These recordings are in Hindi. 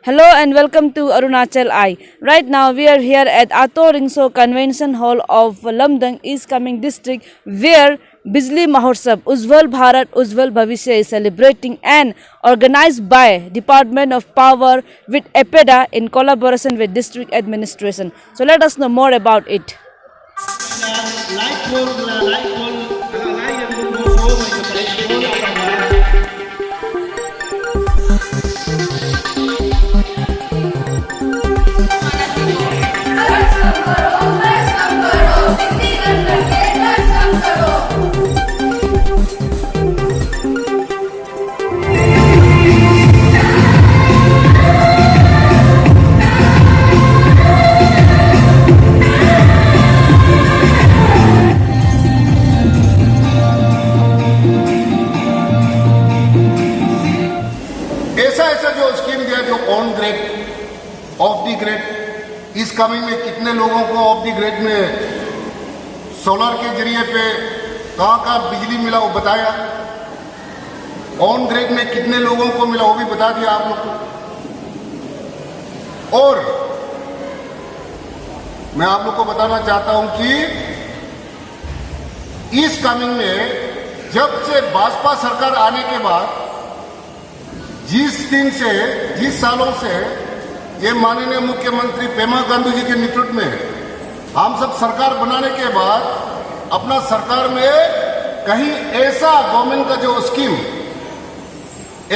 Hello and welcome to Arunachal Eye. Right now we are here at Ato Ringso Convention Hall of Lamdang East Kameng District, where Bijli Mahotsav Ujjwal Bharat Ujjwal Bhavishya is celebrating and organized by Department of Power with EPEDA in collaboration with District Administration. So let us know more about it. ऐसा जो स्कीम दिया जो on grade of the grade इस कमिंग में कितने लोगों को ऑफ द ग्रेड में सोलर के जरिए पे कहाँ बिजली मिला वो बताया। ऑन ग्रेड में कितने लोगों को मिला वो भी बता दिया आप लोग को। और मैं आप लोग को बताना चाहता हूं कि इस कमिंग में जब से भाजपा सरकार आने के बाद जिस सालों से ये माननीय मुख्यमंत्री पेमा खांडू जी के नेतृत्व में हम सब सरकार बनाने के बाद अपना सरकार में कहीं ऐसा गवर्नमेंट का जो स्कीम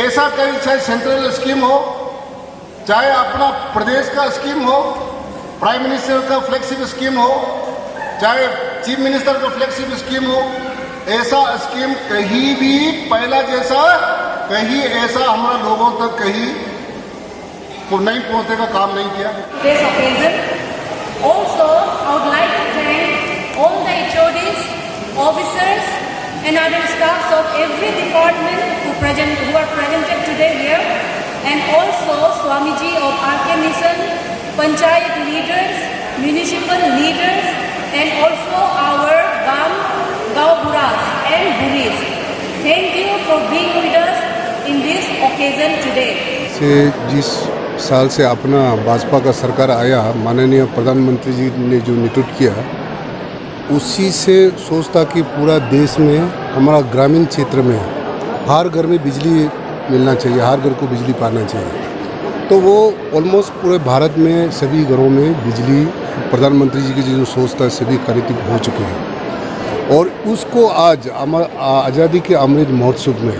ऐसा कहीं चाहे सेंट्रल स्कीम हो चाहे अपना प्रदेश का स्कीम हो, प्राइम मिनिस्टर का फ्लैगशिप स्कीम हो, चाहे चीफ मिनिस्टर का फ्लैगशिप स्कीम हो, ऐसा स्कीम कहीं भी पहला जैसा कहीं ऐसा हमारा लोगों तक कहीं को नहीं पहुंचने का काम नहीं किया। This occasion, also I would like to thank all the HODs, officers, and other staffs of every department who are presented today here, and also Swamiji of RK Mission, Panchayat leaders, municipal leaders, and also our Gao Buras and Buris. Thank you for being with us in this occasion today. से जिस साल से अपना भाजपा का सरकार आया, माननीय प्रधानमंत्री जी ने जो नेतृत्व किया, उसी से सोचता कि पूरा देश में हमारा ग्रामीण क्षेत्र में हर घर में बिजली मिलना चाहिए, हर घर को बिजली पाना चाहिए। तो वो ऑलमोस्ट पूरे भारत में सभी घरों में बिजली प्रधानमंत्री जी की जो सोच था सभी कार्यक्रम हो चुके हैं। और उसको आज आज़ादी के अमृत महोत्सव में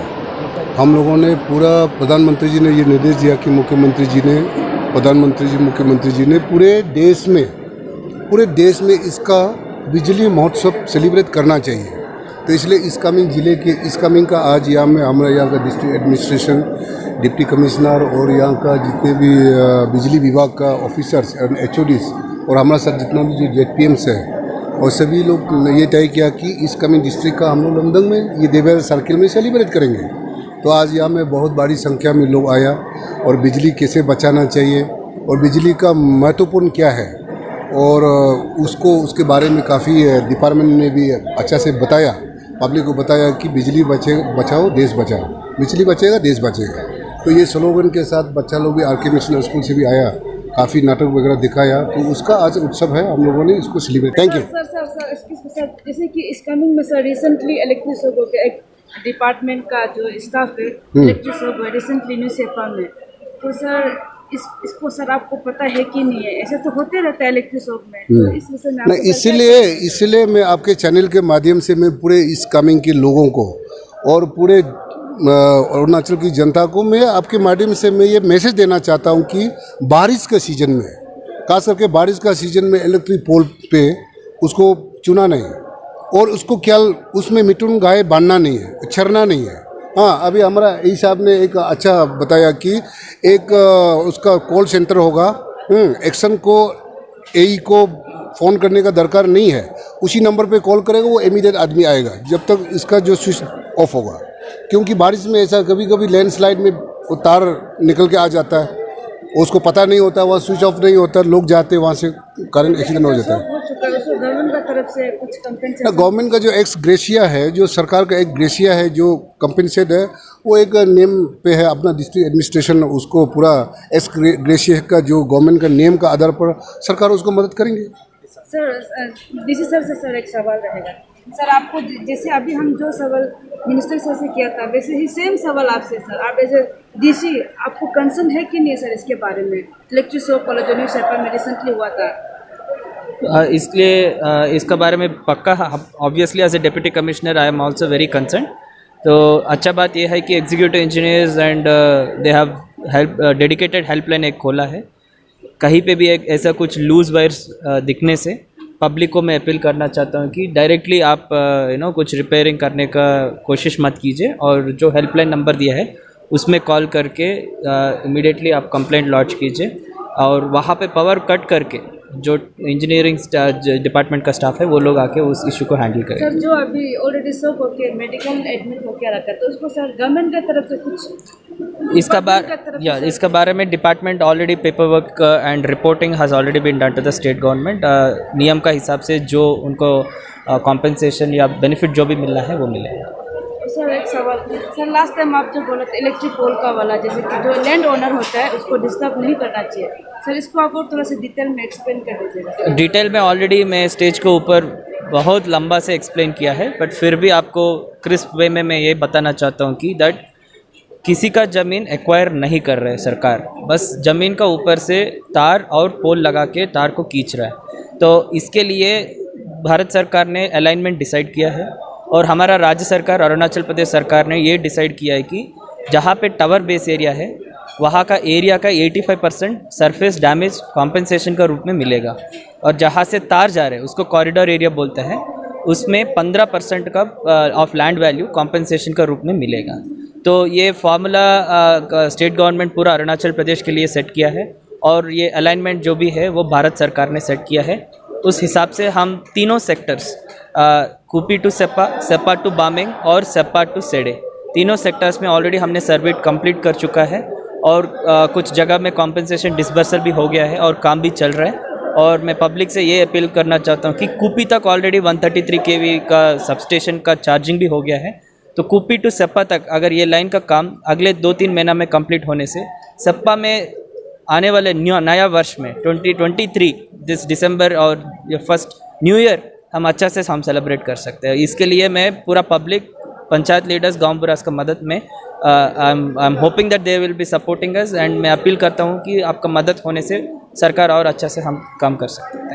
हम लोगों ने पूरा प्रधानमंत्री जी ने ये निर्देश दिया कि मुख्यमंत्री जी ने पूरे देश में इसका बिजली महोत्सव सेलिब्रेट करना चाहिए। तो इसलिए इस कमिंग का आज हमारे यहाँ का डिस्ट्रिक्ट एडमिनिस्ट्रेशन, डिप्टी कमिश्नर और यहाँ का जितने भी बिजली विभाग का ऑफिसर्स और HODs और हमारा साथ जितना भी जो ZPMs है और सभी लोग ने ये तय किया कि इस कमिंग डिस्ट्रिक्ट का हम लोग लमदंग में ये देवरा सर्किल में सेलिब्रेट करेंगे। तो आज यहाँ में बहुत बड़ी संख्या में लोग आया और बिजली कैसे बचाना चाहिए और बिजली का महत्वपूर्ण क्या है और उसके बारे में काफ़ी डिपार्टमेंट ने भी अच्छा से बताया, पब्लिक को बताया कि बिजली बचाओ देश बचाओ, बिजली बचेगा देश बचेगा। तो ये स्लोगन के साथ बच्चा लोग भी RK मिशन स्कूल से भी आया, काफ़ी नाटक वगैरह दिखाया। तो उसका आज उत्सव है, हम लोगों ने इसको सेलिब्रेट। थैंक यू सर, जैसे कि इस कमिंग में सर रिसेंटली इलेक्ट्रिक हो गया, एक डिपार्टमेंट का जो स्टाफ है इलेक्ट्रिक हो गया रिसेंटली न्यूज़पेपर में। तो सर इसको सर आपको पता है कि नहीं है? ऐसे तो होते रहता है इलेक्ट्रिक में, तो इस विषय में नहीं, इसलिए मैं आपके चैनल के माध्यम से मैं पूरे इस कमिंग के लोगों को और पूरे अरुणाचल की जनता को मैं आपके माध्यम से मैं ये मैसेज देना चाहता हूँ कि बारिश का सीजन में, खास करके बारिश का सीजन में इलेक्ट्रिक पोल पे उसको चुना नहीं और उसको क्या उसमें मिटुन गाय बांधना नहीं है, छरना नहीं है। हाँ, अभी हमारा ई साहब ने एक अच्छा बताया कि एक उसका कॉल सेंटर होगा, एक्शन को AE को फ़ोन करने का दरकार नहीं है, उसी नंबर पे कॉल करेगा, वो इमीडिएट आदमी आएगा जब तक इसका जो स्विच ऑफ होगा। क्योंकि बारिश में ऐसा कभी कभी लैंडस्लाइड में वो तार निकल के आ जाता है, उसको पता नहीं होता, वह स्विच ऑफ नहीं होता, लोग जाते वहाँ से करंट एक्सीडेंट हो जाता है। सर उसको गवर्नमेंट का तरफ से कुछ कंपेंसेशन? गवर्नमेंट का जो एक्स ग्रेशिया है, जो सरकार का एक ग्रेशिया है जो कंपेंसेट है, वो एक नेम पे है। अपना डिस्ट्रिक्ट एडमिनिस्ट्रेशन उसको पूरा एक्स ग्रेशिया का जो गवर्नमेंट का नेम का आधार पर सरकार उसको मदद करेंगे। सर डीसी सर से सर एक सवाल रहेगा। सर आपको जैसे अभी हम जो सवाल मिनिस्टर सर से किया था वैसे ही सेम सवाल आपसे सर, आप एज ए डीसी आपको कंसर्न है कि नहीं सर इसके बारे में? इलेक्ट्रिक शॉक कॉलेजोनी सेपा में रिसेंटली हुआ था, इसलिए इसका बारे में पक्का obviously as a deputy commissioner I am also very concern. तो अच्छा बात यह है कि executive engineers and they have help dedicated helpline एक खोला है। कहीं पे भी एक ऐसा कुछ लूज वायर्स दिखने से पब्लिक को मैं अपील करना चाहता हूँ कि डायरेक्टली आप कुछ रिपेयरिंग करने का कोशिश मत कीजिए, और जो हेल्पलाइन नंबर दिया है उसमें कॉल करके इमीडिएटली आप कंप्लेंट लॉन्च कीजिए, और वहाँ पे पावर कट करके जो इंजीनियरिंग डिपार्टमेंट का स्टाफ है वो लोग आके उस इशू को हैंडल करें। सर जो अभी ऑलरेडी सब होके मेडिकल एडमिट होके रखा है तो उसको सर गवर्नमेंट की तरफ से कुछ इसका बारे में department already paper work and reporting has already been done to the state government. नियम का हिसाब से जो उनको कॉम्पेंसेशन या बेनिफिट जो भी मिलना है वो मिलेगा। सर एक सवाल सर, लास्ट टाइम आप जो बोले थे इलेक्ट्रिक पोल का वाला, जैसे कि जो लैंड ओनर होता है उसको डिस्टर्ब नहीं करना चाहिए सर, इसको आप और थोड़ा सा डिटेल में एक्सप्लेन कर दीजिएगा। डिटेल में ऑलरेडी मैं स्टेज के ऊपर बहुत लंबा से एक्सप्लेन किया है, बट फिर भी आपको क्रिस्प वे में मैं ये बताना चाहता हूँ कि दैट किसी का ज़मीन एक्वायर नहीं कर रहा है सरकार, बस ज़मीन का ऊपर से तार और पोल लगा के तार को खींच रहा है। तो इसके लिए भारत सरकार ने अलाइनमेंट डिसाइड किया है, और हमारा राज्य सरकार अरुणाचल प्रदेश सरकार ने ये डिसाइड किया है कि जहाँ पे टावर बेस एरिया है वहाँ का एरिया का 85% सरफेस डैमेज कॉम्पेंसेशन का रूप में मिलेगा, और जहाँ से तार जा रहे हैं उसको कॉरिडोर एरिया बोलते हैं, उसमें 15% का ऑफ लैंड वैल्यू कॉम्पेंसेशन का रूप में मिलेगा। तो ये फार्मूला स्टेट गवर्नमेंट पूरा अरुणाचल प्रदेश के लिए सेट किया है, और ये अलाइनमेंट जो भी है वो भारत सरकार ने सेट किया है। उस हिसाब से हम तीनों सेक्टर्स कुपी टू सेप्पा, सेप्पा टू बामेंग और सेप्पा टू सेडे, तीनों सेक्टर्स में ऑलरेडी हमने सर्वे कंप्लीट कर चुका है, और कुछ जगह में कॉम्पेंसेशन डिसबर्सल भी हो गया है और काम भी चल रहा है। और मैं पब्लिक से ये अपील करना चाहता हूँ कि कुपी तक ऑलरेडी 133 kV का सबस्टेशन का चार्जिंग भी हो गया है, तो कुपी टू सेप्पा तक अगर ये लाइन का काम अगले 2-3 महीना में कंप्लीट होने से सेप्पा में आने वाले नया वर्ष में 2023 दिस दिसंबर और फर्स्ट न्यू ईयर हम अच्छा से हम सेलिब्रेट कर सकते हैं। इसके लिए मैं पूरा पब्लिक, पंचायत लीडर्स, गांव बुरास का मदद में I am hoping that they will be supporting us, and मैं अपील करता हूं कि आपका मदद होने से सरकार और अच्छा से हम काम कर सकते हैं।